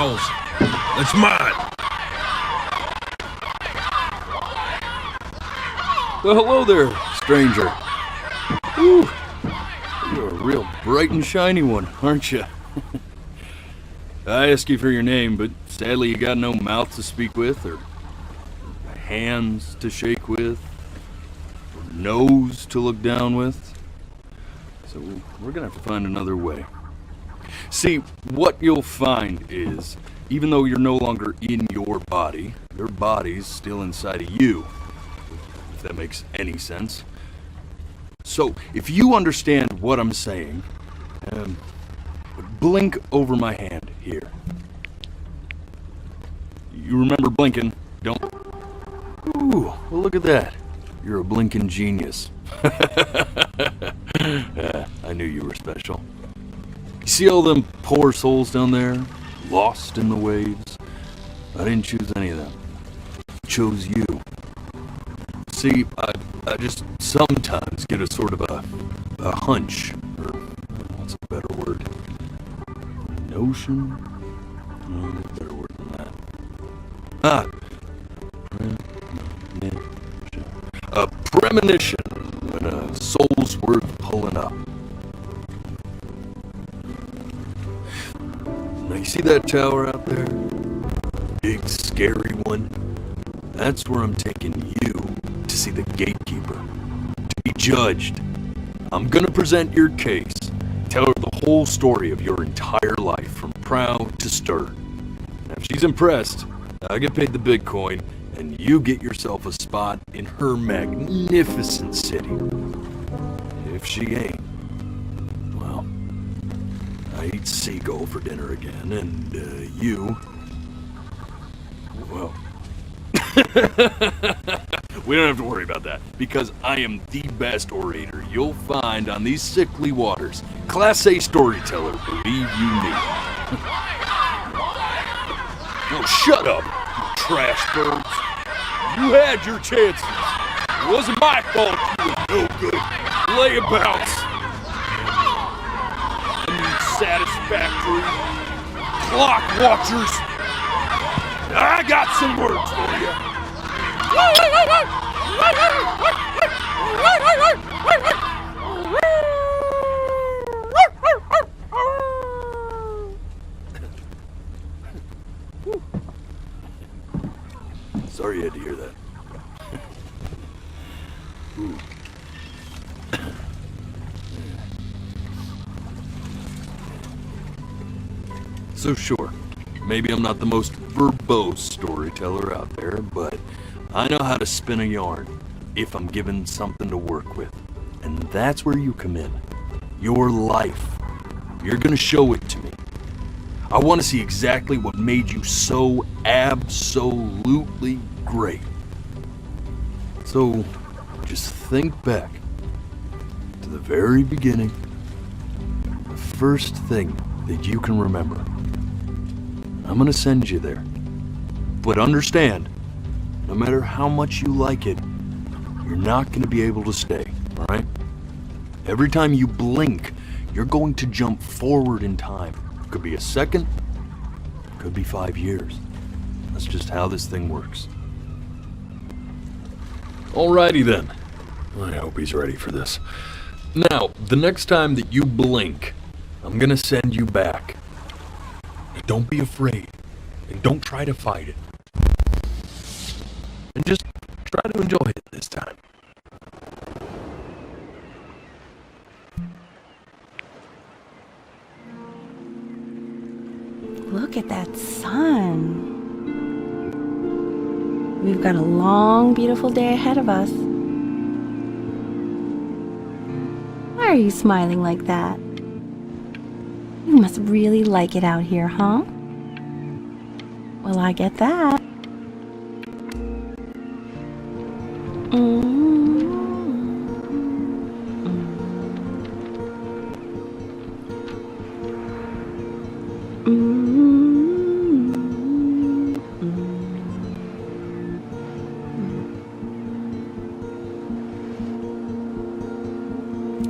towels. That's mine. Well, hello there, stranger. Ooh, you're a real bright and shiny one, aren't you? I asked you for your name, but sadly you got no mouth to speak with, or hands to shake with, or nose to look down with. So we're gonna have to find another way. See, what you'll find is, even though you're no longer in your body's still inside of you. If that makes any sense. So, if you understand what I'm saying, blink over my hand here. You remember blinking, don't? Ooh, well look at that. You're a blinking genius. I knew you were special. You see all them poor souls down there, lost in the waves? I didn't choose any of them. I chose you. See, I just sometimes get a sort of a hunch, or what's a better word? Notion? No, better word than that. A premonition when a soul's worth pulling up. Now you see that tower out there? Big scary one? That's where I'm taking you to see the gatekeeper. To be judged. I'm gonna present your case. Tell her the whole story of your entire life, from proud to stern. Now, if she's impressed, I get paid the big coin, and you get yourself a spot in her magnificent city. If she ain't, well, I eat seagull for dinner again, and you, well, we don't have to worry about that, because I am the best orator you'll find on these sickly waters. Class A storyteller, believe you me. Oh, shut up, you trash birds. You had your chances. It wasn't my fault you were no good. Layabouts. Unsatisfactory. Clock watchers. I got some words for you. Sorry you had to hear that. Ooh. So sure, maybe I'm not the most verbose storyteller out there, but I know how to spin a yarn if I'm given something to work with. And that's where you come in. Your life. You're gonna show it to me. I want to see exactly what made you so absolutely great. So, just think back to the very beginning, the first thing that you can remember. I'm gonna send you there. But understand, no matter how much you like it, you're not gonna be able to stay, alright? Every time you blink, you're going to jump forward in time. Could be a second, could be 5 years. That's just how this thing works. Alrighty then. I hope he's ready for this. Now, the next time that you blink, I'm gonna send you back. Don't be afraid, and don't try to fight it. And just try to enjoy it this time. Look at that sun. We've got a long, beautiful day ahead of us. Why are you smiling like that? You must really like it out here, huh? Well, I get that.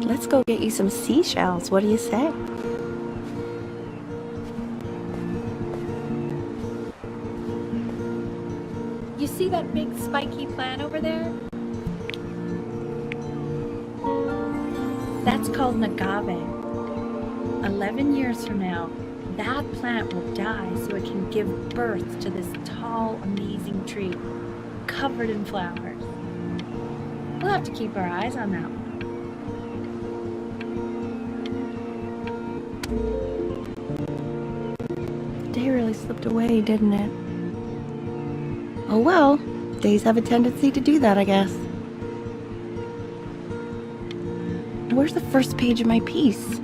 Let's go get you some seashells. What do you say? You see that big spiky plant over there? That's called an agave. 11 years from now, that plant will die so it can give birth to this tall, amazing tree, covered in flowers. We'll have to keep our eyes on that one. The day really slipped away, didn't it? Oh well, days have a tendency to do that, I guess. Where's the first page of my piece?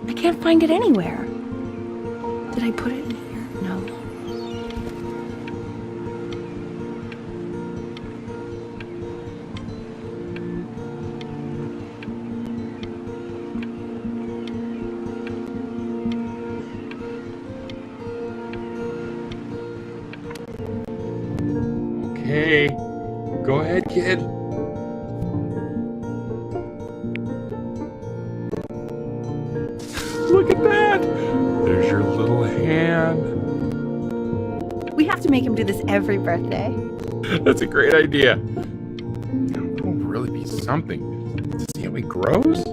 I can't find it anywhere. Did I put it in here? No. Okay, go ahead, kid. Look at that! There's your little hand. We have to make him do this every birthday. That's a great idea. It'll really be something to see how he grows.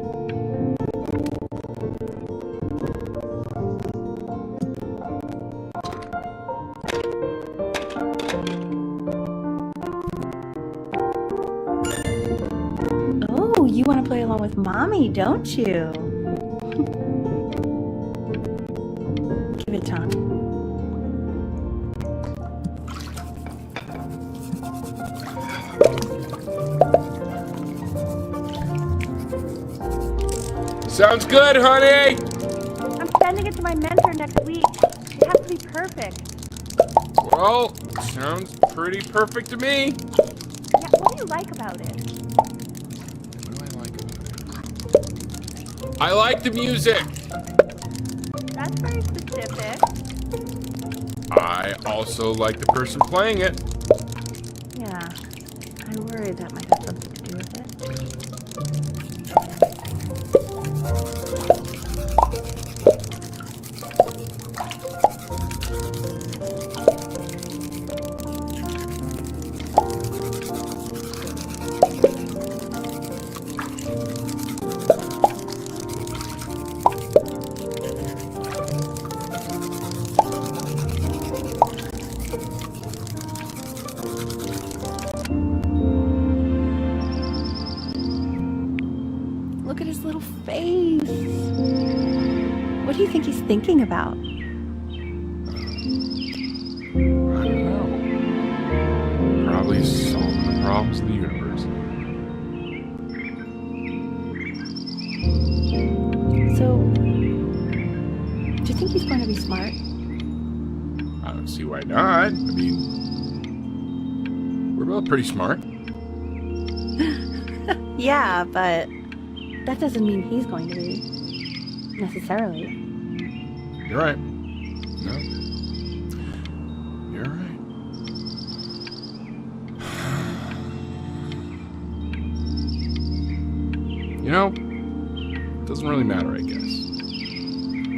Oh, you want to play along with Mommy, don't you? Give it time. Sounds good, honey! I'm sending it to my mentor next week. It has to be perfect. Well, sounds pretty perfect to me. Yeah, what do you like about it? What do I like about it? I like the music. That's very specific. I also like the person playing it. Yeah, I worry that might have something to do with it. Look at his little face. What do you think he's thinking about? I don't know. Probably solving the problems of the universe. So, do you think he's going to be smart? I don't see why not. I mean, we're both pretty smart. Yeah, but that doesn't mean he's going to be. Necessarily. You're right. No. You're right. You know, it doesn't really matter, I guess,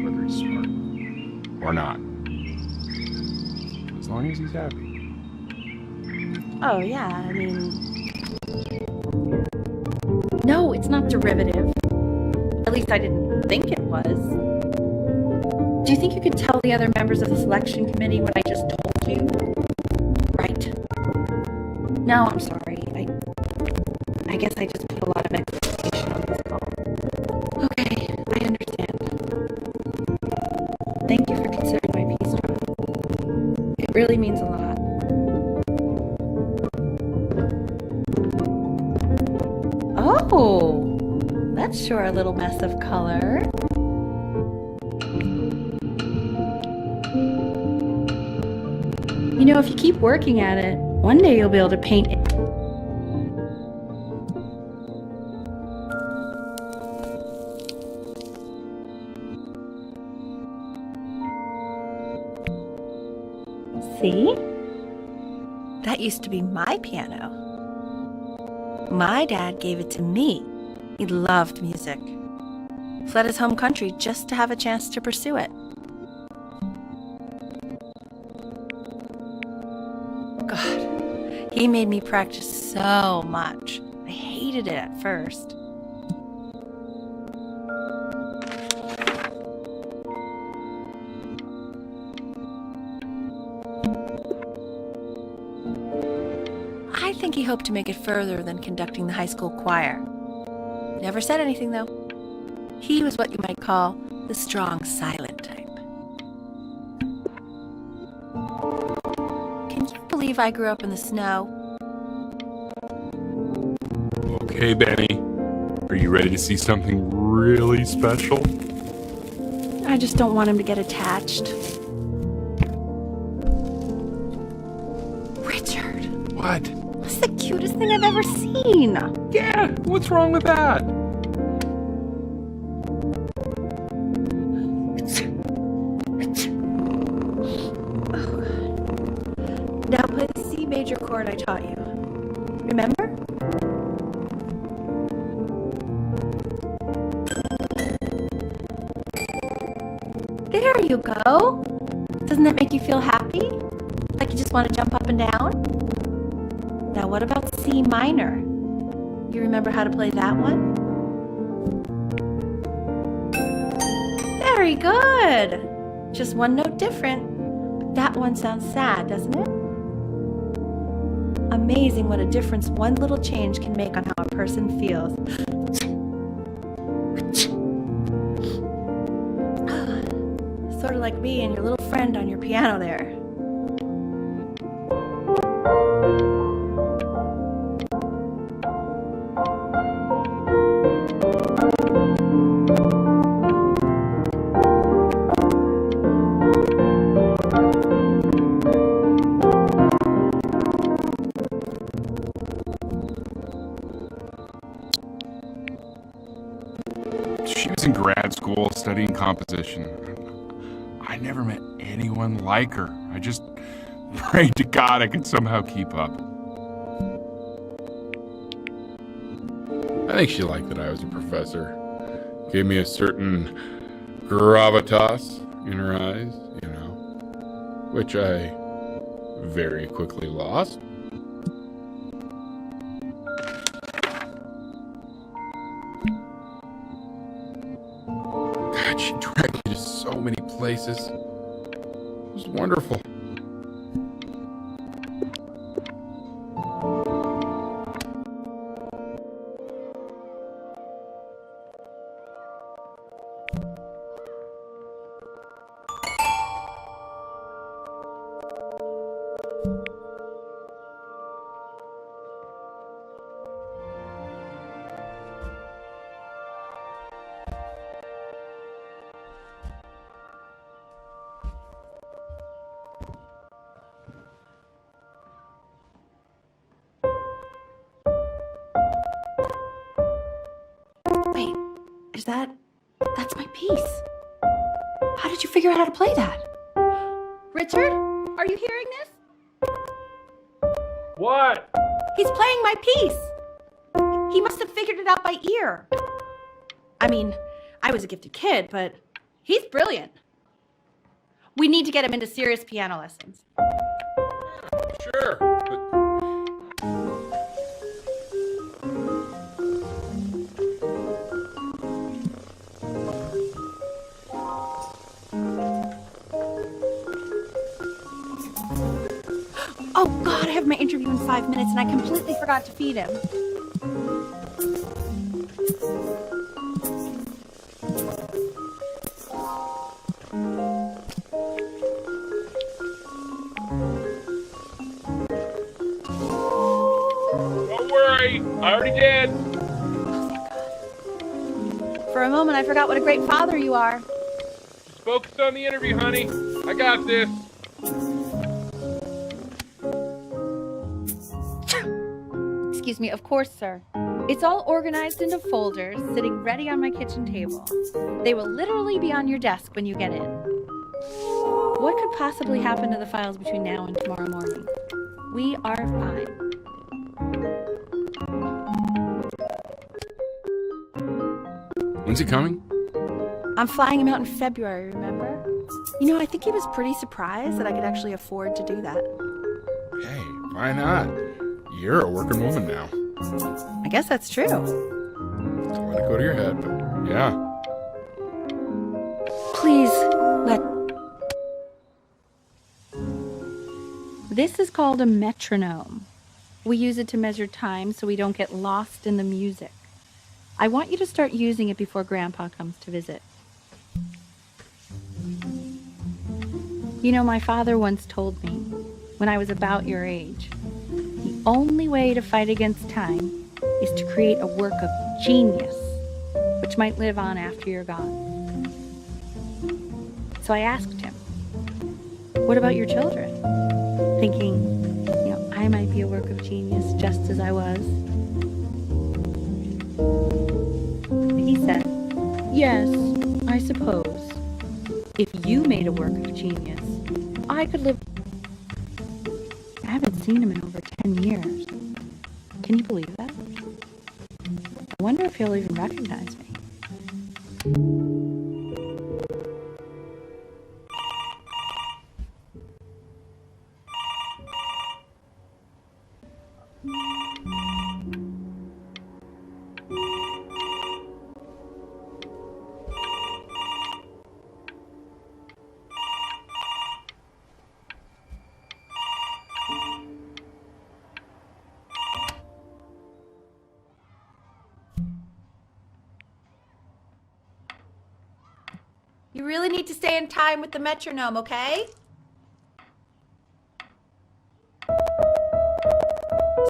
whether he's smart or not. As long as he's happy. Oh, yeah, I mean... No, it's not derivative. At least I didn't think it was. Do you think you could tell the other members of the selection committee what I just told you? Right. No, I'm sorry. I guess I just put a lot of expectation on this call. Okay, I understand. Thank you for considering my piece, John. It really means a lot. Oh, that's sure a little mess of color. You know, if you keep working at it, one day you'll be able to paint it. See? That used to be my piano. My dad gave it to me. He loved music. Fled his home country just to have a chance to pursue it. He made me practice so much. I hated it at first. I think he hoped to make it further than conducting the high school choir. Never said anything, though. He was what you might call the strong, silent type. Can you believe I grew up in the snow? Okay, Benny. Are you ready to see something really special? I just don't want him to get attached. Richard, What? that's the cutest thing I've ever seen. Yeah, what's wrong with that? Now play the C major chord I taught you. Remember? There you go. Doesn't that make you feel happy? Like you just want to jump up and down? Now what about C minor? You remember how to play that one? Very good. Just one note different. But that one sounds sad, doesn't it? Amazing what a difference one little change can make on how a person feels. Sort of like me and your little friend on your piano there. She was in grad school studying composition. I never met anyone like her. I just prayed to God I could somehow keep up. I think she liked that I was a professor. Gave me a certain gravitas in her eyes, you know, which I very quickly lost. God, she dragged me to so many places. It was wonderful. Wait, that's my piece. How did you figure out how to play that? Richard, are you hearing this? What? He's playing my piece. He must have figured it out by ear. I mean, I was a gifted kid, but he's brilliant. We need to get him into serious piano lessons. Sure, but Oh God, I have my interview in 5 minutes and I completely forgot to feed him. Don't worry, I already did. For a moment, I forgot what a great father you are. Just focus on the interview, honey. I got this. Excuse me, of course, sir. It's all organized into folders, sitting ready on my kitchen table. They will literally be on your desk when you get in. What could possibly happen to the files between now and tomorrow morning? We are fine. when's he coming? I'm flying him out in February, remember? You know, I think he was pretty surprised that I could actually afford to do that. Hey, why not? You're a working woman now. I guess that's true. Don't let it go to your head, but yeah. Please, let... This is called a metronome. We use it to measure time so we don't get lost in the music. I want you to start using it before Grandpa comes to visit. You know, my father once told me, when I was about your age, the only way to fight against time is to create a work of genius, which might live on after you're gone. So I asked him, what about your children? Thinking, I might be a work of genius just as I was. He said, yes, I suppose. If you made a work of genius, I could live... I haven't seen him in over 10 years. Can you believe that? I wonder if he'll even recognize me. You really need to stay in time with the metronome, okay?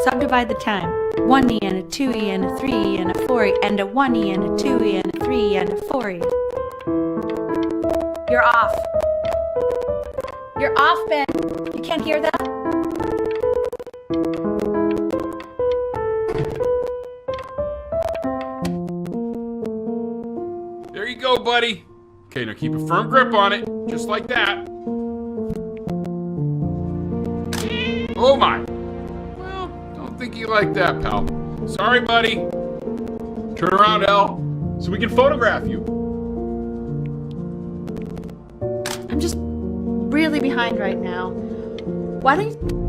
Subdivide the time. 1E and a 2E and a 3E and a 4E and a 1E and a 2E and a 3E and a 4E. You're off. You're off, Ben. You can't hear that? There you go, buddy. Okay, now keep a firm grip on it, just like that. Oh my. Well, don't think you like that, pal. Sorry, buddy. Turn around, Elle, so we can photograph you. I'm just really behind right now. Why don't you...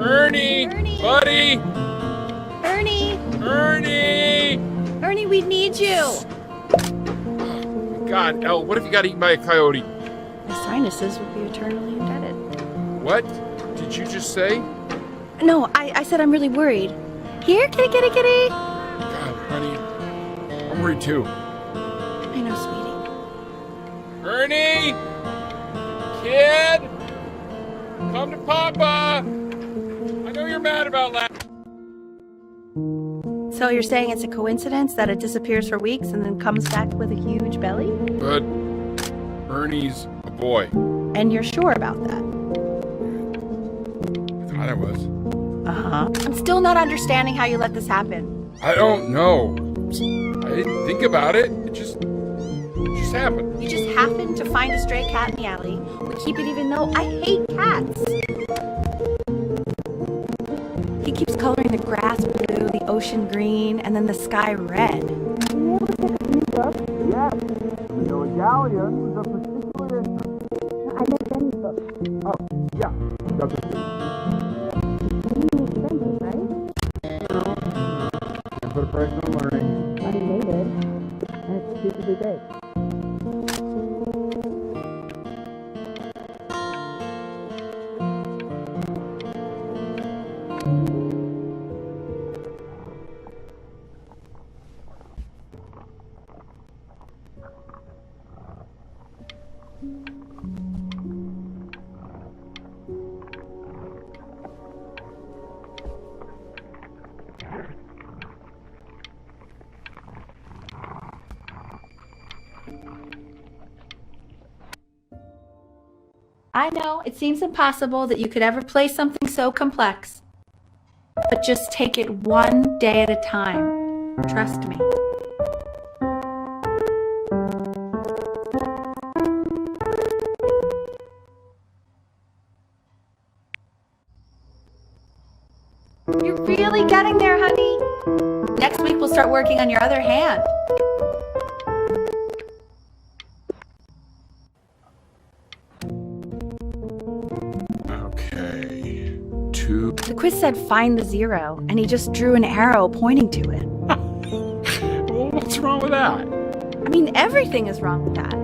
Ernie! Buddy! Ernie! Ernie! Ernie, we need you! God, Elle, what if you got eaten by a coyote? My sinuses would be eternally indebted. What did you just say? No, I said I'm really worried. Here, kitty, kitty, kitty! God, honey, I'm worried too. I know, sweetie. Ernie! Kid! Come to Papa! I know you're mad about last... So you're saying it's a coincidence that it disappears for weeks and then comes back with a huge belly? But Ernie's a boy. And you're sure about that? I thought I was. Uh-huh. I'm still not understanding how you let this happen. I don't know. I didn't think about it. It just happened. You just happened to find a stray cat in the alley. We keep it even though I hate cats. He keeps coloring the grass blue, the ocean green, and then the sky red. Put a price on learning. I know, it seems impossible that you could ever play something so complex. But just take it one day at a time. Trust me. next week we'll start working on your other hand. Okay. 2. The quiz said find the 0, and he just drew an arrow pointing to it. Well, what's wrong with that? I mean, everything is wrong with that.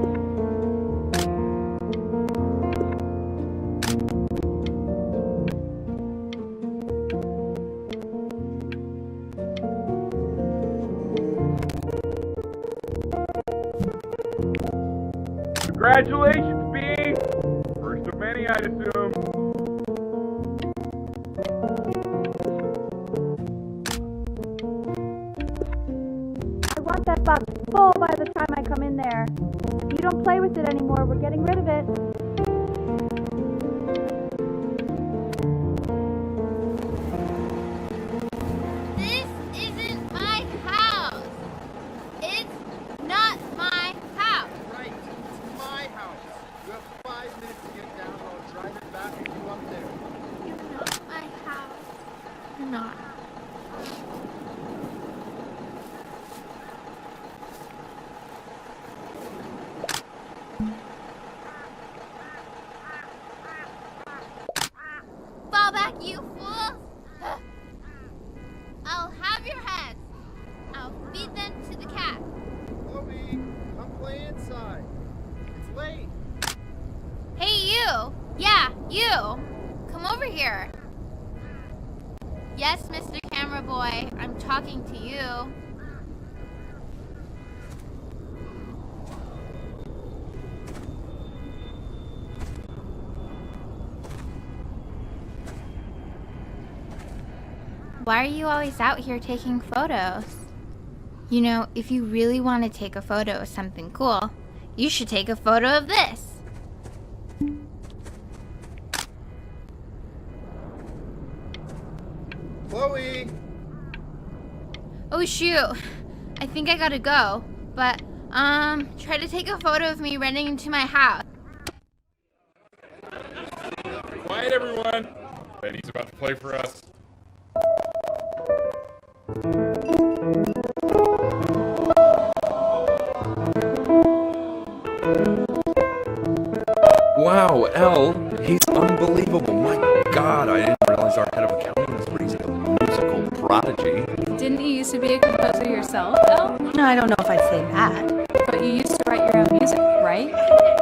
Congratulations, B! First of many, I'd assume. I want that box full by the time I come in there. If you don't play with it anymore, we're getting rid of it. This isn't my house. It's not my house. Right, it's my house. You have 5 minutes to get down, or I'll drive it back with you up there. It's not my house. Not. Fall back, you fools! I'll have your heads. I'll feed them to the cat. Chloe, come play inside. It's late. Hey, you! Yeah, you! Come over here. Yes, Mr. Camera Boy, I'm talking to you. Why are you always out here taking photos? You know, if you really want to take a photo of something cool, you should take a photo of this. Chloe! Oh shoot, I think I gotta go, but try to take a photo of me running into my house. Quiet, everyone. Benny's about to play for us. Wow, L, he's unbelievable. My God, I didn't realize our head of accounting was raising a musical prodigy. Didn't you used to be a composer yourself, Elle? No, I don't know if I'd say that. But you used to write your own music, right?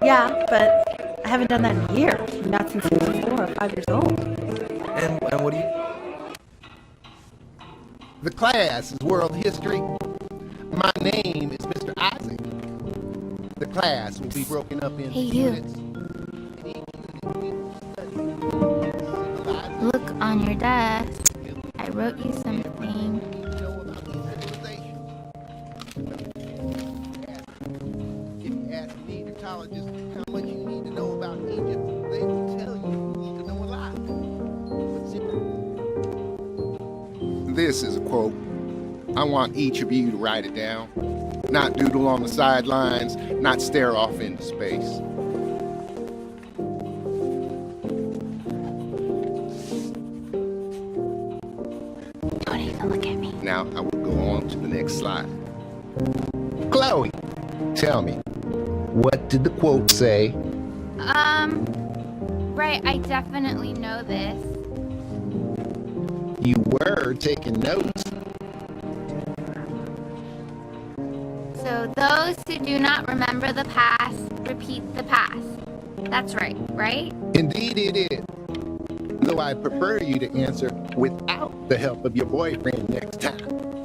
Yeah, but I haven't done that in years. Not since I was 4 or 5 years old. And what do you... The class is world history. My name is Mr. Isaac. The class will be broken up into Hey, you. units. Look on your desk. I wrote you something. If you ask an Egyptologist how much you need to know about Egypt, they will tell you you need to know a lot. This is a quote. I want each of you to write it down. Not doodle on the sidelines, not stare off into space. Don't even look at me. Now I will go on to the next slide. Chloe, tell me, what did the quote say? Right, I definitely know this. You were taking notes. So those who do not remember the past, repeat the past. That's right, right? Indeed it is. Though I prefer you to answer without the help of your boyfriend next time.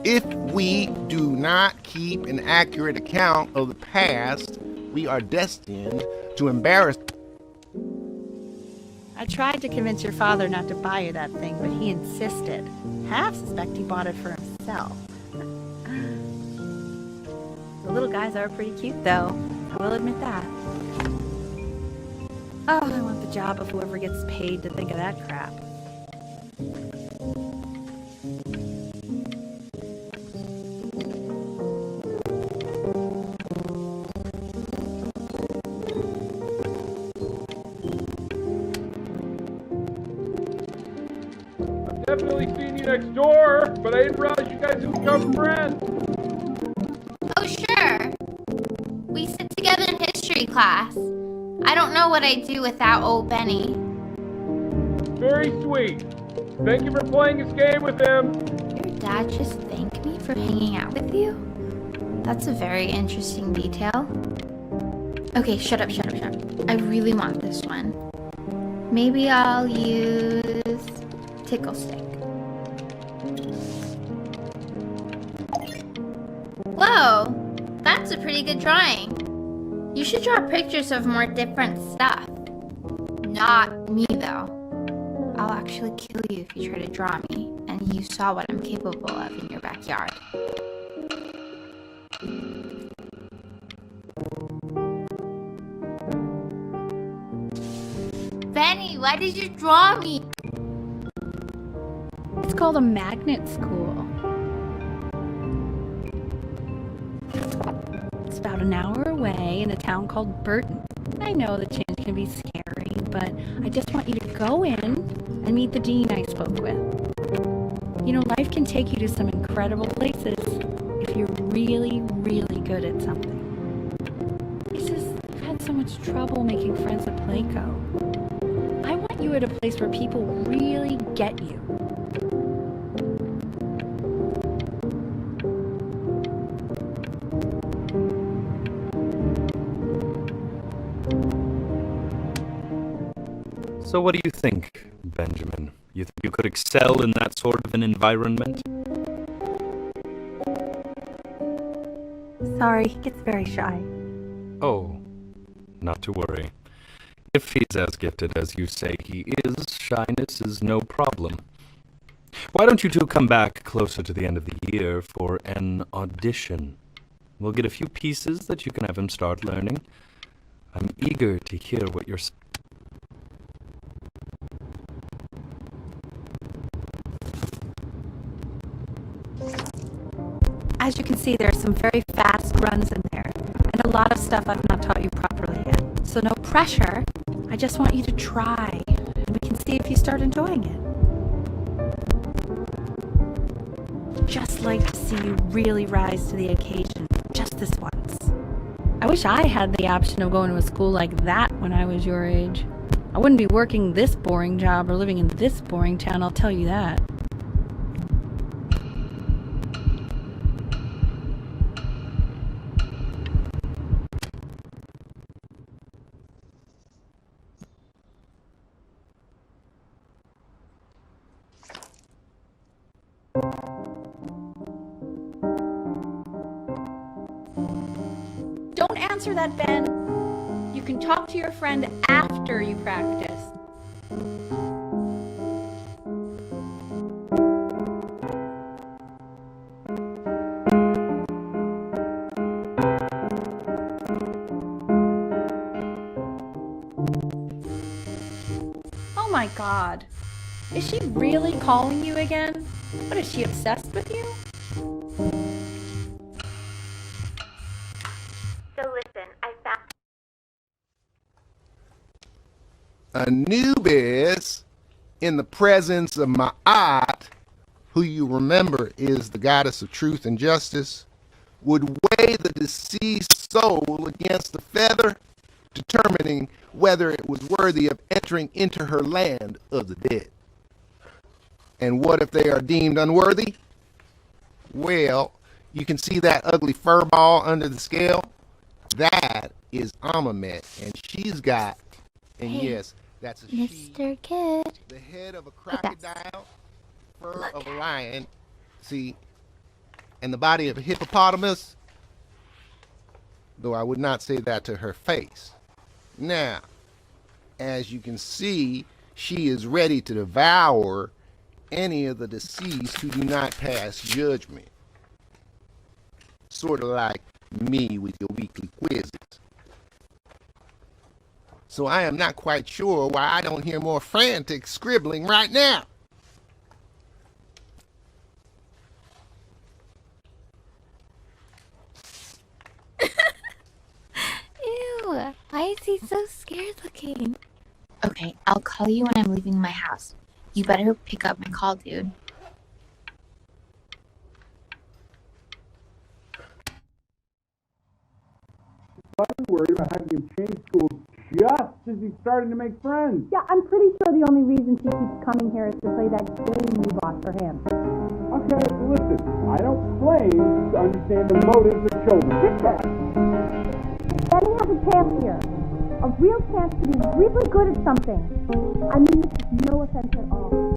If we do not keep an accurate account of the past, we are destined to embarrass. I tried to convince your father not to buy you that thing, but he insisted. Half suspect he bought it for himself. The little guys are pretty cute, though. I will admit that. Oh, I want the job of whoever gets paid to think of that crap. Definitely seen you next door, but I didn't realize you guys chance to become friends. Oh, sure. We sit together in history class. I don't know what I'd do without old Benny. Very sweet. Thank you for playing this game with him. Your dad just thanked me for hanging out with you? That's a very interesting detail. Okay, shut up. I really want this one. Maybe I'll use Tickle Stick. Whoa, that's a pretty good drawing. You should draw pictures of more different stuff. Not me, though. I'll actually kill you if you try to draw me, and you saw what I'm capable of in your backyard. Benny, why did you draw me? It's called a magnet school. It's about an hour away in a town called Burton. I know the change can be scary, but I just want you to go in and meet the dean I spoke with. You know, life can take you to some incredible places if you're really, really good at something. He says, I've had so much trouble making friends at Playco. I want you at a place where people really get you. So what do you think, Benjamin? You think you could excel in that sort of an environment? Sorry, he gets very shy. Oh, not to worry. If he's as gifted as you say he is, shyness is no problem. Why don't you two come back closer to the end of the year for an audition? We'll get a few pieces that you can have him start learning. I'm eager to hear what you're... As you can see, there are some very fast runs in there, and a lot of stuff I've not taught you properly yet. So no pressure. I just want you to try, and we can see if you start enjoying it. Just like to see you really rise to the occasion, just this once. I wish I had the option of going to a school like that when I was your age. I wouldn't be working this boring job or living in this boring town, I'll tell you that. Don't answer that, Ben. You can talk to your friend after you practice. Oh my God. Is she really calling you again? What, is she obsessed with you? So listen, I found Anubis, in the presence of Ma'at, who you remember is the goddess of truth and justice, would weigh the deceased soul against the feather, determining whether it was worthy of entering into her land of the dead. And what if they are deemed unworthy? Well, you can see that ugly fur ball under the scale? That is Amamet, and she's got, and Hey, yes, that's a she, Mr. Kid. the head of a crocodile, fur of a lion, see, and the body of a hippopotamus, though I would not say that to her face. Now, as you can see, she is ready to devour any of the deceased who do not pass judgment. Sort of like me with your weekly quizzes. So I am not quite sure why I don't hear more frantic scribbling right now. Ew, why is he so scared looking? Okay, I'll call you when I'm leaving my house. You better pick up my call, dude. worried about having him change schools just as he's starting to make friends. Yeah, I'm pretty sure the only reason she keeps coming here is to play that game you bought for him. Okay, listen, I don't claim to understand the motives of children. Victor! Benny has a chance here. A real chance to be really good at something. I mean this is no offense at all.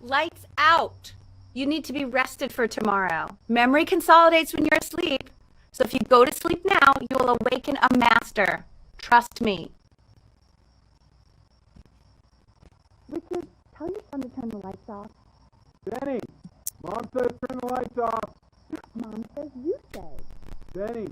Lights out. You need to be rested for tomorrow. Memory consolidates when you're asleep. So if you go to sleep now, you will awaken a master. Trust me. Richard, tell your son to turn the lights off. Benny, Mom says turn the lights off. Mom says you say. Benny,